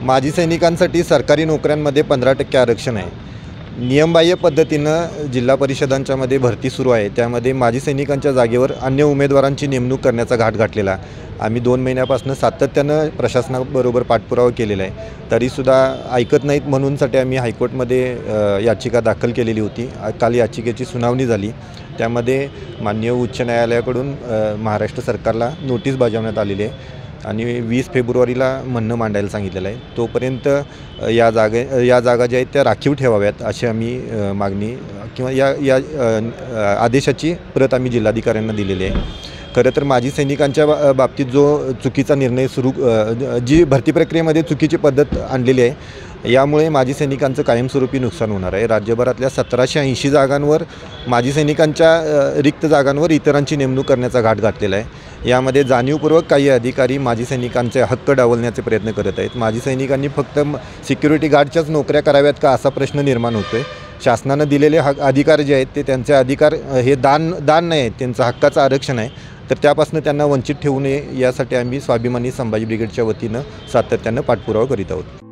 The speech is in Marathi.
माजी सैनिकांसाठी सरकारी नोकऱ्यांमध्ये 15% आरक्षण आहे। नियमबाह्य पद्धतीनं जिल्हा परिषदांच्यामध्ये भरती सुरू आहे। त्यामध्ये माजी सैनिकांच्या जागेवर अन्य उमेदवारांची नेमणूक करण्याचा घाट घातलेला आम्ही 2 महिन्यापासून सातत्यानं प्रशासनाबरोबर पाठपुरावा केलेला आहे। तरीसुद्धा ऐकत नाहीत म्हणूनसाठी आम्ही हायकोर्टमध्ये याचिका दाखल केलेली होती। काल याचिकेची सुनावणी झाली। त्यामध्ये माननीय उच्च न्यायालयाकडून महाराष्ट्र सरकारला नोटीस बजावण्यात आलेली आहे आणि 20 फेब्रुवारीला म्हणणं मांडायला सांगितलेलं आहे। तोपर्यंत या जागा ज्या आहेत त्या राखीव ठेवाव्यात अशी आम्ही मागणी किंवा या आदेशाची प्रत आम्ही जिल्हाधिकाऱ्यांना दिलेली आहे। खरं तर माजी सैनिकांच्या बाबतीत जो चुकीचा निर्णय जी भरती प्रक्रियेमध्ये चुकीची पद्धत आणलेली आहे, यामुळे माजी सैनिकांचं कायमस्वरूपी नुकसान होणार आहे। राज्यभरातल्या 1780 जागांवर माजी सैनिकांच्या रिक्त जागांवर इतरांची नेमणूक करण्याचा घाट घातलेला आहे। यामध्ये जाणीवपूर्वक काही अधिकारी माजी सैनिकांचे हक्क डावलण्याचे प्रयत्न करत आहेत। माजी सैनिकांनी फक्त सिक्युरिटी गार्डच्याच नोकऱ्या कराव्यात का असा प्रश्न निर्माण होतोय। शासनानं दिलेले अधिकार जे आहेत ते त्यांचे अधिकार हे दान नाही आहेत, त्यांचं हक्काचं आरक्षण आहे। तर त्यापासून त्यांना वंचित ठेवू नये यासाठी आम्ही स्वाभिमानी संभाजी ब्रिगेडच्या वतीनं सातत्यानं पाठपुरावा करीत आहोत।